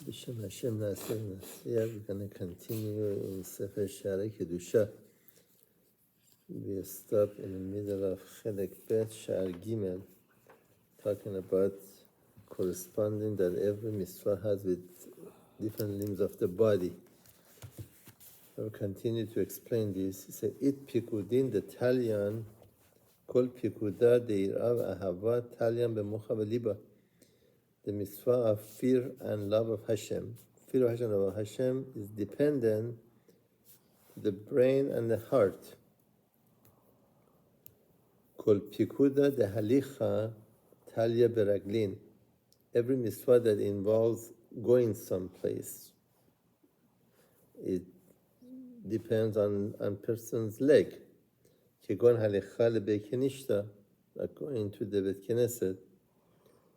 B'Shem Hashem Na'aseh Na'aseh. We're going to continue in Sefer Sha'ari Kedusha. We stop in the middle of Chelek Bet Sha'ar Gimel, talking about corresponding that every mitzvah has with different limbs of the body. I will continue to explain this. He said, It pikudin the talyan, kol pikuda de'irav ahava talyan b'mocha v'liba. The mitzvah of fear and love of Hashem. Fear of Hashem and love of Hashem is dependent on the brain and the heart. Kol pikuda dehalicha talya beraglin. Every mitzvah that involves going someplace, it depends on person's leg. Kegon halicha lebeit kenishta, like going to the Bet Knesset.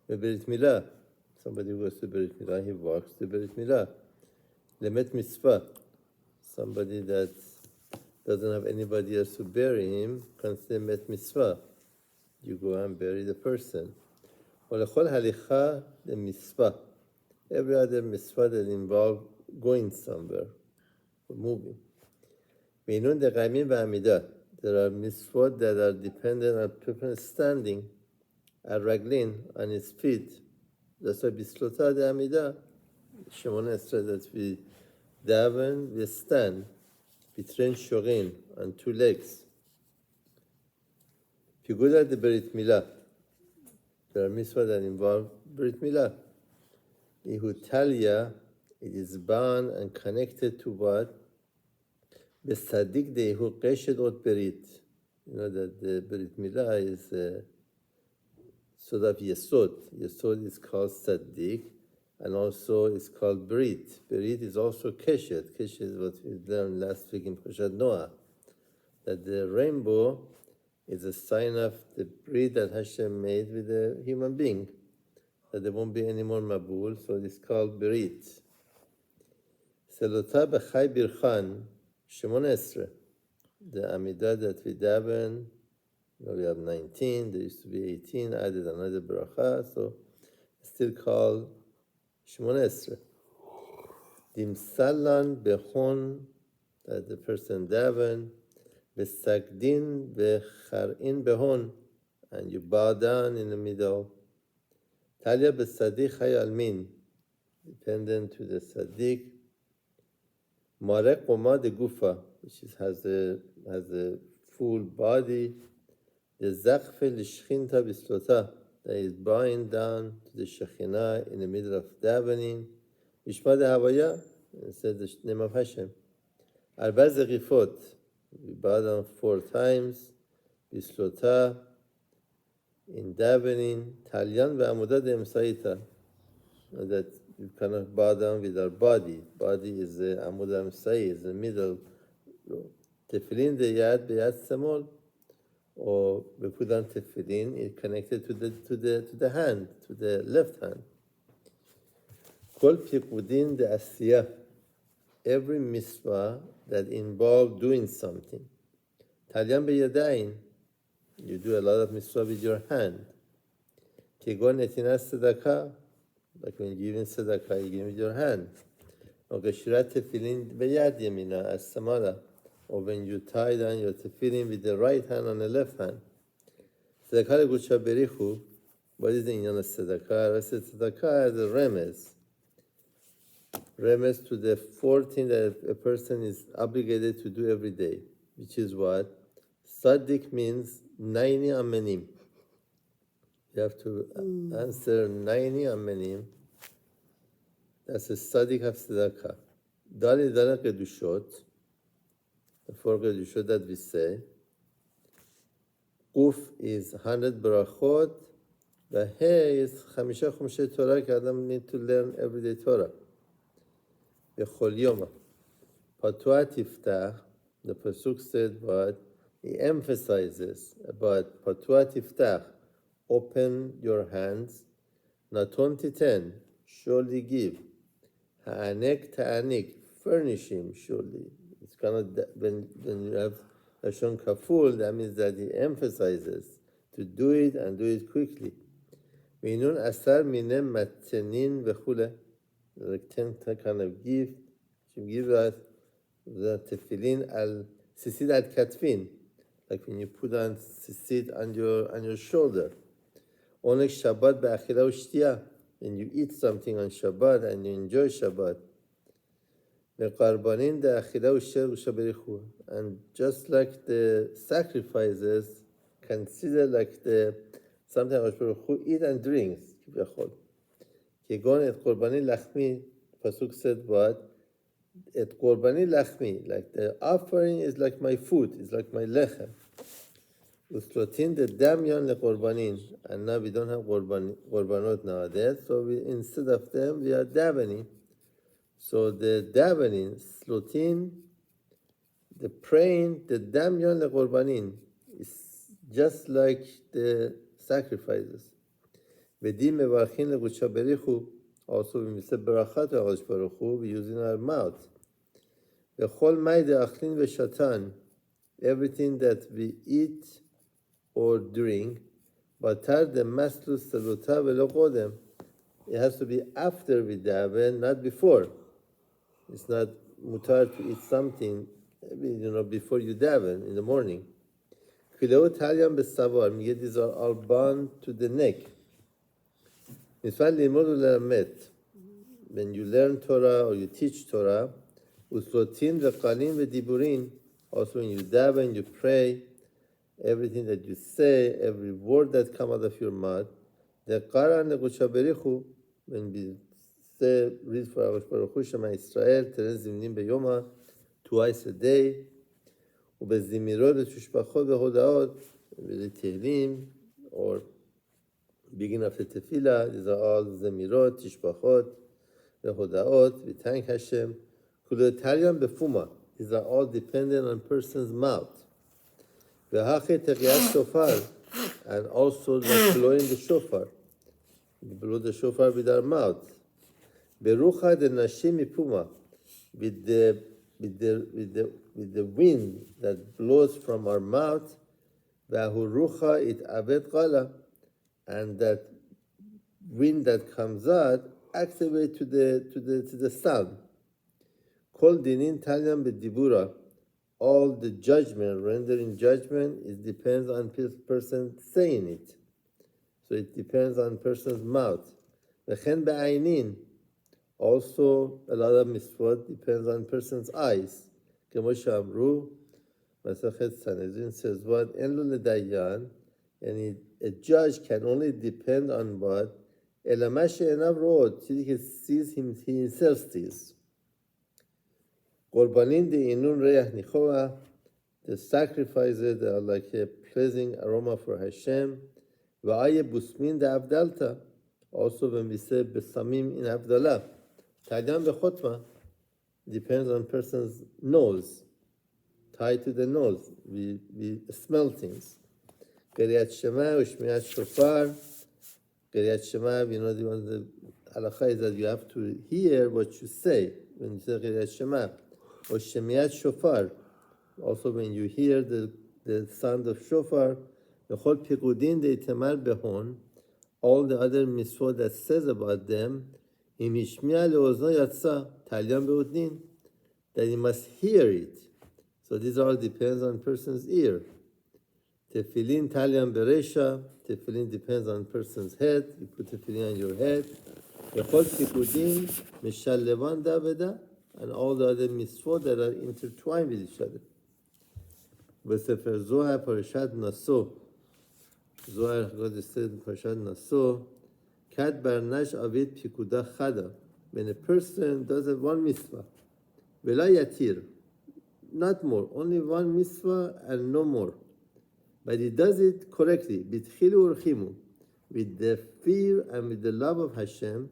Berit Milah. Somebody goes to Berit Milah, he walks to Berit Milah. Lemet mitzvah. Somebody that doesn't have anybody else to bury him, consider met mitzvah. You go and bury the person. Olechol halicha the mitzvah. Every other mitzvah that involves going somewhere, or moving. Meinun deqaymin v'amidah. There are mitzvot that are dependent on people standing. Raglin on his feet. That's why bislota de amida. Shemona Esra that we daven, we stand. Bitren shorin on two legs. Piguda de Berit Milah. There are mitzvahs that involve Berit Milah. Ihutalia, it is bound and connected to what? Besadik de ihu qeshed ot berit. You know that the Berit Milah is sort of Yesod. Yesod is called Tzaddik, and also it's called Berit. Berit is also Keshet. Keshet is what we learned last week in Parashat Noah, that the rainbow is a sign of the Berit that Hashem made with a human being, that there won't be any more Mabul, so it's called Berit. Selota b'chai birchan, Shemona Esra, the Amidah that we daven. Now we have 19, there used to be 18, added another bracha, so it's still called Shemona Esra. Dimsalan bechon, that the person daven, besagdin becharin behon, and you bow down in the middle. Talia besadik chay almin, dependent to the sadik. Marek qoma de gufa, which has a full body. The zakfe l'shchinta bislota, that is bowing down to the Shekhinah in the middle of davening. Mishma de Havaya, it says the name of Hashem. Arba zerifot, we bow down 4 times. Bislota, in davening. Talyan ve'amudah de emsaita, that we cannot bow down with our body. Body is the amudah emsai, is the middle. Tefillin de yad beyad samol. Or we put on tefillin, it's connected to the hand, to the left hand. Kol pikudin de asiyah, every mitzvah that involves doing something. Talyan beyadayin, you do a lot of mitzvah with your hand. Kegon netinas tzedakah, like when you give in tzedakah, you give with your hand. Or geshirat tefillin beyad yamina, as samala. Or when you tie down your tefillin with the right hand on the left hand. Tzedakah legusha berichu, what is the inyan of tzedakah? I said tzedakah is a remez. Remez to the 14 that a person is obligated to do every day, which is what? Tzaddik means 90 amenim. You have to answer 90 amenim. That's a tzaddik of tzedakah. Dali dala kedushot. The 4 Kedushot that we say. Uf is 100 brachot. The He is 5 Chumshei Torah, because Adam need to learn everyday Torah. Bechol Yoma. Patua Tiftach, the Pasuk said what? He emphasizes about Patua Tiftach, open your hands. Naton Titen, surely give. Ha'anek ta'anik, furnish him, surely. It's kind of, when you have Lashon Kaful, that means that he emphasizes to do it and do it quickly. Minun asar minem matzenin v'chule. like 10 kind of gift. She give us the tefillin al sisid al katvin, like when you put on sisid on your shoulder. Onek Shabbat be'achila u'shtiya, and you eat something on Shabbat and you enjoy Shabbat. Be'qarbanin de'achila u'shaberichu, and just like the sacrifices, consider like the something Hakadosh eat and drinks. Kegon et korbani lachmi, pasuk said what? Et korbani lachmi, like the offering is like my food, is like my lechem. Uslotin the damyan le korbanin, and now we don't have korbanot nowadays, so instead of them we are davening. So the davening, slotin, the praying, the damyan le korbanin is just like the sacrifices. V'dim mevarchin legusha berichu, also when we say berachat HaKadosh Baruch Hu, we use in our mouth. V'chol may de'achlin v'shatan, everything that we eat or drink, batar de maslus salota v'lo kodem. It has to be after we daven, not before. It's not mutar to eat something, before you daven in the morning. Kileo talyam b'savar, these are all bound to the neck. Mitzvot limod u'lelamed, when you learn Torah or you teach Torah, uslotin v'kalim v'diburin, also when you daven, you pray, everything that you say, every word that comes out of your mouth, the qara negusha berichu, when we say, read for our Baruch Hu Shema Israel, teren zimnim beyoma, twice a day, ובזמירות ותשבחות והודאות, ולתהילים, or begin after tefillah, these are all zemirot, tishbachot, והודאות, we thank Hashem. Kuletaryam befuma, these are all dependent on person's mouth. V'hache teqiyat shofar, and also like blowing the shofar. We blow the shofar with our mouth. Berucha de nashim mipuma, with the wind that blows from our mouth, v'ahurucha it aved qala, and that wind that comes out activates to the sound. Kol dinin talyam b'dibura, all the judgment, rendering judgment, it depends on person saying it. So it depends on person's mouth. V'chen be'aynin, also a lot of mitzvot depends on person's eyes. Kemo she'amru, Masachet Sanhedrin says what? En lo ledayan, and a judge can only depend on what? Ela ma she'enav ro'ot, he sees himself sees. Korbanin de'inun reach nichoa, the sacrifices that are like a pleasing aroma for Hashem. Va'aye busmin de'avdalta, also when we say besamim in avdalah. Tadyam bechotma depends on person's nose, tied to the nose. We smell things. Qiriyat Shema u'shmiat shofar. Qiriyat Shema, the halakha is that you have to hear what you say when you say Qiriyat Shema. Or shmiat shofar, also when you hear the sound of shofar. V'chol pikudin de'itamar behon, all the other mitzvot that says about them, im ishmiya le'ozno yatsa, talyam be'udnin, that you must hear it. So this all depends on person's ear. Tefillin talyam beresha, tefillin depends on person's head. You put tefillin on your head. V'chol pikudin mishallevan da veda, and all the other mitzvot that are intertwined with each other. V'sefer Zohar Parashat Naso, Zohar God said in Parashat Naso, Kat barnash avid pikuda chada, when a person does one mitzvah, v'la yatir, not more, only one mitzvah and no more, but he does it correctly, bitchilu urchimu, with the fear and with the love of Hashem,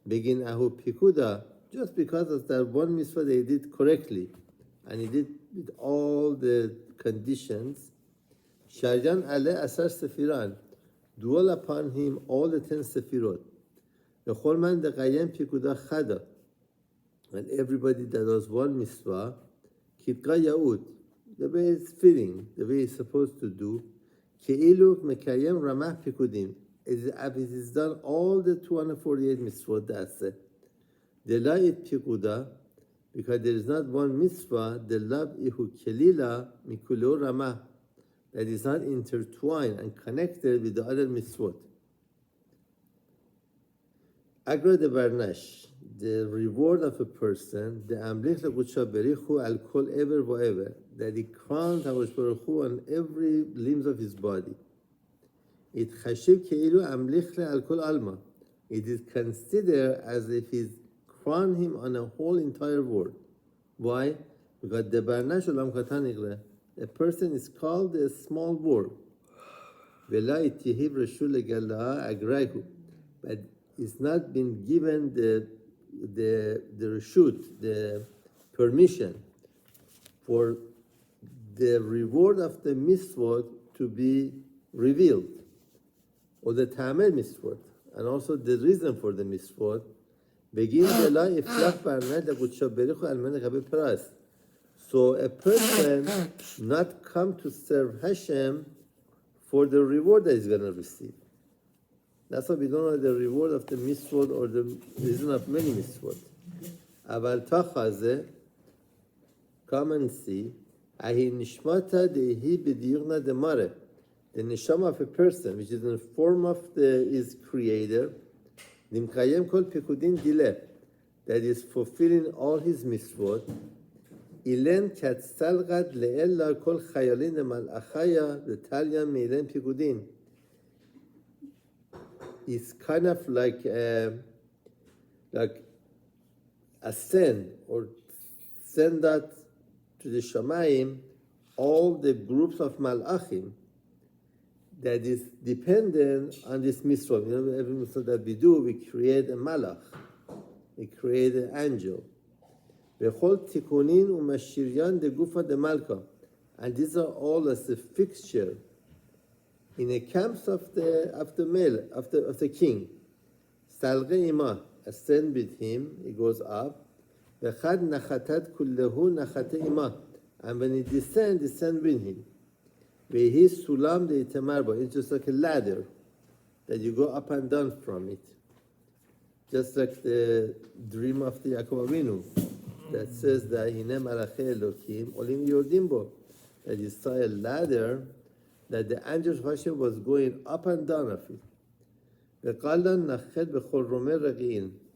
begin ahu pikuda, just because of that one mitzvah they did correctly, and he did with all the conditions, Sharjan ale asar sefiran, dwell upon him all the 10 sefirot. V'chol man deqayem pikuda chada, and everybody that does one mitzvah, kitka yaud, the way it's fitting, the way it's supposed to do, ke'ilu mekayem ramah pikudim, as if it is done all the 248 mitzvot, that's it. Dela it pikuda, because there is not one mitzvah, the love ihu kelila mikulo ramah, that is not intertwined and connected with the other mitzvot. Agra de Barnash, the reward of a person, the amlich legucha berichu al kol ever voever, that he crowns Hakadosh Baruch Hu on every limb of his body. It chashiv keilu amlich le al kol alma. It is considered as if he's crowned him on a whole entire world. Why? Because the Barnash olam katan igle, a person is called a small world. Vela itihiv reshul legalaha agraihu, but it's not been given the reshut, the permission for the reward of the mitzvot to be revealed, or the tamel mitzvot, and also the reason for the mitzvot. Begin bela iflach barnad legucha berichu alman gabe pras. So a person not come to serve Hashem for the reward that he's going to receive. That's why we don't know the reward of the mitzvot or the reason of many mitzvot. Aval tachaze, come and see, ahi nishmata dehi b'diyurna demare, the neshama of a person, which is in the form of his creator, nimkayem kol pikudin dileh, that is fulfilling all his mitzvot, ilen katsalgad le'ella kol chayalin malachaya v'talya meilen pikudin. It's kind of like ascend or send that to the Shamayim, all the groups of Malachim that is dependent on this mitzvah. You know, every mitzvah that we do, we create a Malach, we create an angel. V'chol tikunin u'mashiryan de gufa de malka, and these are all as a fixture in the camps of the king. Salge ima, ascend with him, he goes up. V'chad nachatat kullehu nachate ima, and when he descend with him. Vehi sulam de itemarba, it's just like a ladder that you go up and down from it. Just like the dream of the Yaakov Avinu that says that hine malachei Elokim olim yordim bo, that you saw a ladder that the angel of Hashem was going up and down of it.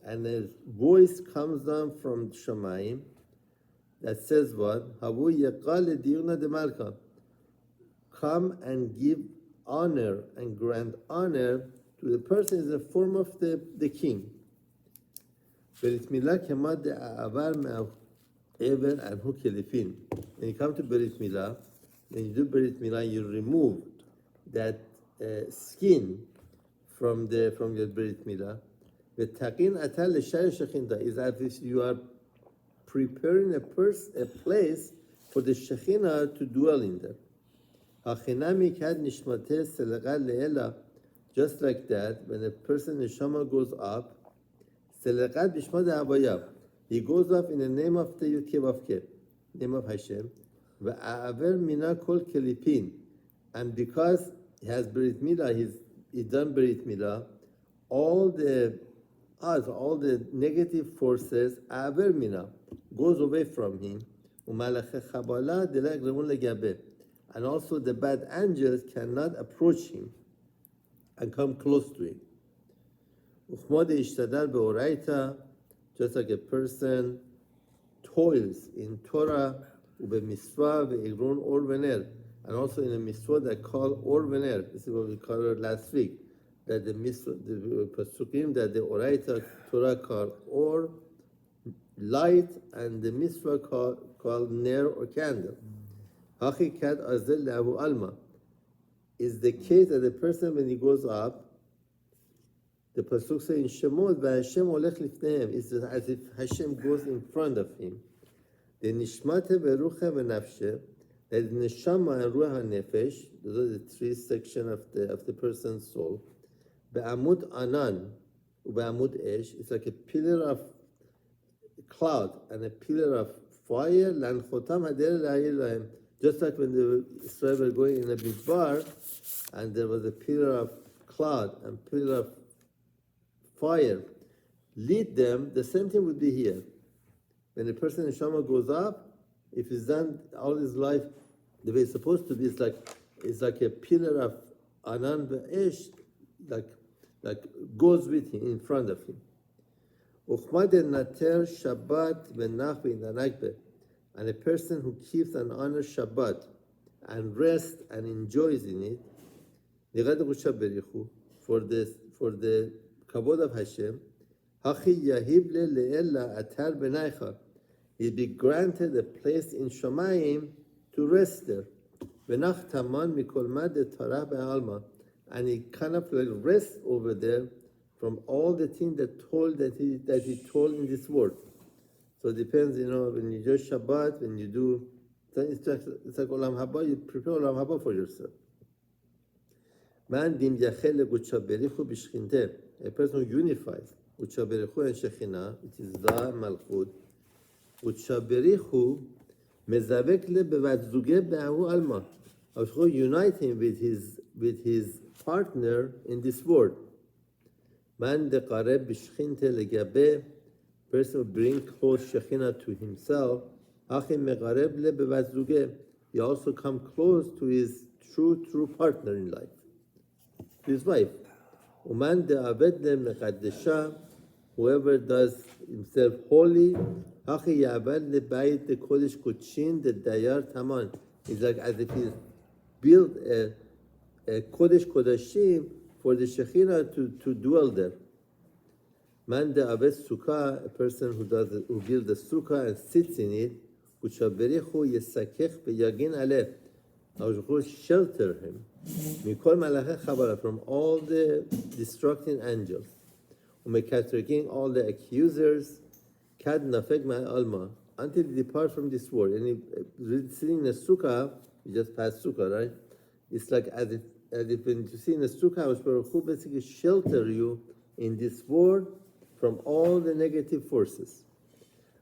And a voice comes down from Shamayim that says what? Come and give honor and grant honor to the person in the form of the king. When you come to Berit Milah, when you do Berit Milah, you remove that skin from your Berit Milah. Is as if you are preparing a place for the Shekhinah to dwell in there. Just like that, when a person neshama goes up, he goes up in the name of the Yud Kei Vav Kei, name of Hashem. And because he has Berit Milah, he's done Berit Milah, all the negative forces, Aver Mina, goes away from him. And also the bad angels cannot approach him and come close to him. Just like a person toils in Torah, and also in a mitzvah that call or vener. This is what we covered last week. That the pasukim that the oraita Torah called or light, and the mitzvah called ner or candle. Hachikat azel le'ahu alma is the case that the person when he goes up, the pasuk says in Shemot v'Hashem olech lifnehem, it's as if Hashem goes in front of him. The nishmate v'rucha v'nafshe, that is neshama and ruach nefesh. Those are the three sections of the person's soul. Be'amud anan, u'be'amud esh, it's like a pillar of cloud and a pillar of fire. Lanchotam hader la'ayir lahem. Just like when the Israel were going in a big bar, and there was a pillar of cloud and pillar of fire lead them, the same thing would be here. When a person in Shama goes up, if he's done all his life the way it's supposed to be, it's like a pillar of Anan Ve'esh, like goes with him, in front of him. Uchmad nater Shabbat v'nach v'inanagbe, and a person who keeps and honors Shabbat and rests and enjoys in it, for the kavod of Hashem, hachi yahib le'ela atar b'naicha, he'll be granted a place in Shamayim to rest there. V'nach taman mikol mad tarah be'alma, and he kind of like rests over there from all the things that he told in this world. So it depends, when you do Shabbat, when you do, it's like Olam Haba, you prepare Olam Haba for yourself. Man dim yachel legutsha berichu b'shchinte, a person who unifies gutsha berichu and Shekhinah, which is Da Malchut. Gutsha berichu mezavek le bevatzuge be'ahu alma. Hashem unite him with his partner in this world. Man deqareb b'shchinte legabe, person who bring close Shekhinah to himself. Achim meqareb le bevatzuge, he also come close to his true partner in life, to his wife. Uman de'aved le meqaddesha, whoever does himself holy. Hachi ya'avad le bayit de kodesh kudshin de dayar taman. It's like as if he's built a kodesh kodashim for the Shekhinah to dwell there. Man de'aved sukkah, a person who builds a sukkah and sits in it. U'shaberichu yesakech b'yagin aleh. Hashgacha shelter him. Mikol malachei chabara, from all the destructing angels. Umekatregin, all the accusers. Kad nafeg ma'alma, until he depart from this world. And he sitting in a sukkah, you just passed sukkah, right? It's like as if when you see in a sukkah, Baruch Hu basically shelter you in this world from all the negative forces.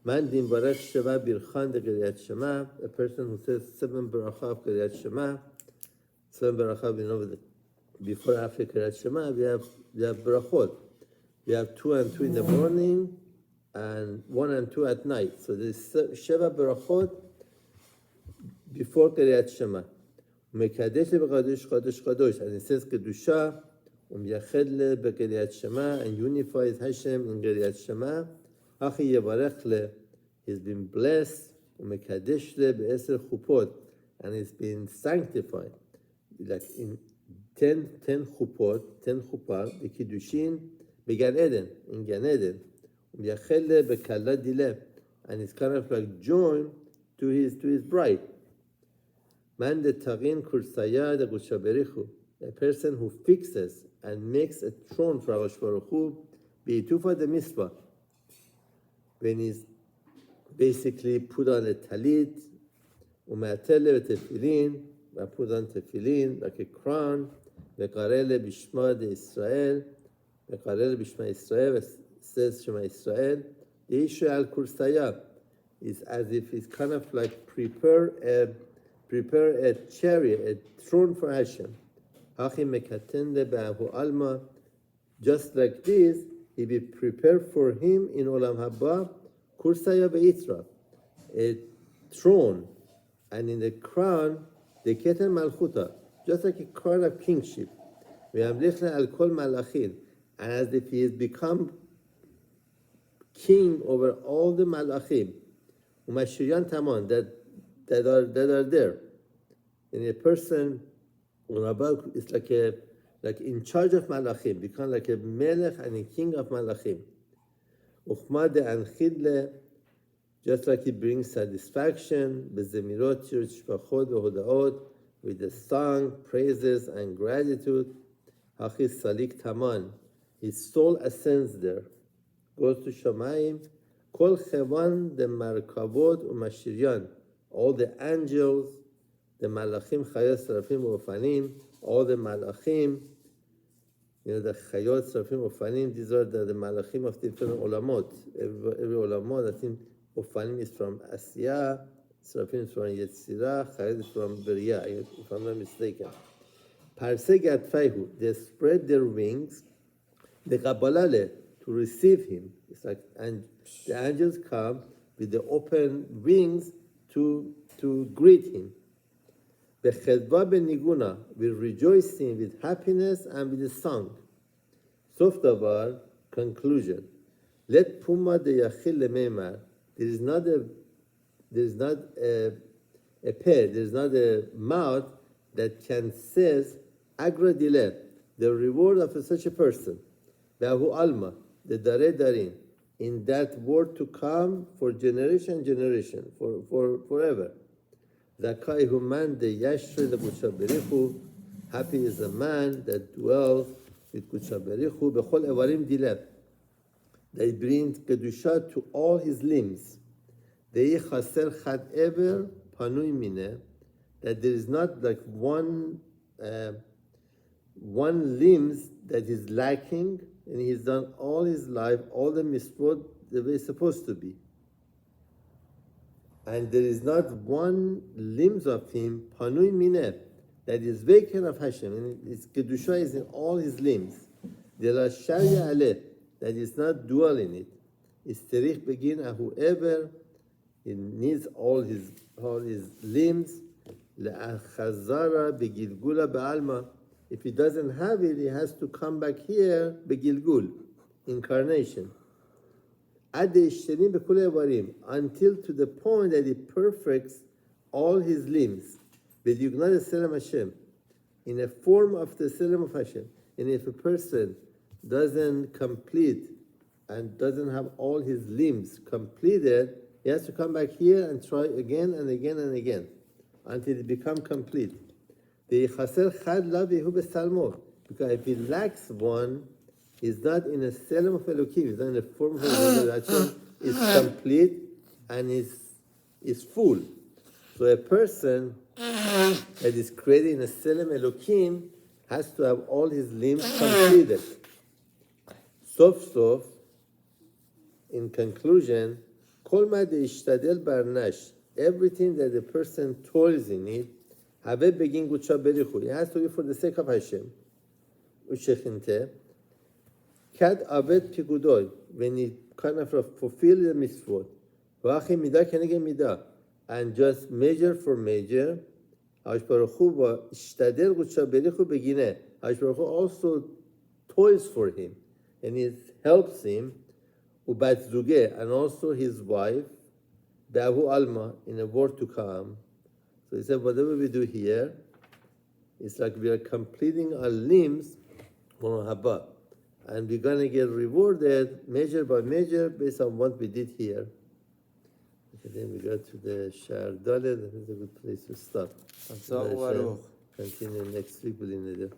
Man din barach sheva birchan de Kriyat Shema, a person who says 7 baracha of Kriyat Shema. 7 baracha, before after Kriyat Shema, we have brachot. We have 2 and 2 in the morning, and 1 and 2 at night. So there's Sheva Barachot before Kriyat Shema. Mekadesh le'b'kadosh kadosh kadosh, and it says Kedusha, Umyached le'b'Kriyat Shema, and unifies Hashem in Kriyat Shema. Achi yevarech le, he's been blessed. Umekadesh le'b'eser chupot, and he's been sanctified. Like in 10 chupot, 10 chupah, the Kiddushin, Began Eden, in Gan Eden. And it's kind of like joined to his bride. Man de tagin kursaya de gushaberichu, a person who fixes and makes a throne for Hakadosh Baruch Hu, beitufa de mitzvah. When he's basically put on a talit, umatele tefillin, put on tefillin like a crown, vekarele bishma de Israel, vekarele bishma Israel. Says Shema Israel, the issue al kursaya is as if it's kind of like prepare a chariot, a throne for Hashem. Hachi mekatende be'ahu alma, just like this, he be prepared for him in Olam Haba, kursaya be'itra, a throne, and in the crown, the keten malchuta, just like a crown of kingship. Ve'amlichna al kol malachin, and as if he has become king over all the malachim, umashiryan taman, that are there. And a person, is like in charge of malachim, become like a melech and a king of malachim. Uchma de anchidle, just like he brings satisfaction, bezemirot shvachot v'hodaot, with the song, praises, and gratitude. Hachis salik taman, his soul ascends there. Goes to Shamayim, Kol Chevan the Markavot Umashiryan, all the angels, the Malachim, Chayot, Serafim, Ufanim, all the Malachim, the Chayot, Serafim, Ufanim, these are the Malachim of different Olamot. Every Olamot, I think Ufanim is from Asiyah, Serafim is from Yetzirah, Chayot is from Beriah, if I'm not mistaken. Parsei Gatfaihu, they spread their wings, the Kabbalah, to receive him. It's like, and the angels come with the open wings to greet him. Bechedva beniguna, with rejoicing, with happiness, and with a song. Sof davar, conclusion. Let puma de yachil lememar. There is not a pair, there is not a mouth that can says agra dile, the reward of such a person. Behu alma, the dare darin, in that word to come for generation, for forever. Zakai human de yashre de Kudusha. Happy is the man that dwells with Kudusha bechol evarim dileh. They bring kedusha to all his limbs. Dei chaser chad ever panui mineh, that there is not like one limbs that is lacking, and he's done all his life, all the mitzvot the way it's supposed to be. And there is not one limbs of him, panui mineh, that is vacant of Hashem, and his kedusha is in all his limbs. De la shari aleh, that is not dual in it. Isterich begin whoever he needs all his limbs. Le'achazara begilgula be'alma. If he doesn't have it, he has to come back here begilgul, incarnation. Until to the point that he perfects all his limbs. B'yugnad selam Hashem, in a form of the selam of Hashem. And if a person doesn't complete and doesn't have all his limbs completed, he has to come back here and try again and again and again until it becomes complete. Because if he lacks one, he's not in a selam of Elokim, he's not in a form of Elokim. It's complete and is full. So a person that is created in a selam Elokim has to have all his limbs completed. Sof, in conclusion, kol ma deishtadel barnash, everything that the person toils in it, have begin gutsha berichu. It has to be for the sake of Hashem. Ushechinte, kad aved pigudoy, when he kind of fulfill the mitzvot, v'achi midah keneged midah, and just measure for measure, Hakadosh Baruch Hu ishtadel gutsha berichu begineh. Hakadosh Baruch Hu also toils for him, and it helps him, ubat zugeh, and also his wife, be'ahu alma, in a word to come. So he said, whatever we do here, it's like we are completing our limbs on haba, and we're going to get rewarded measure by measure based on what we did here. Okay, then we go to the Shar Dalet. That is a good place to stop. Continue next week, we'll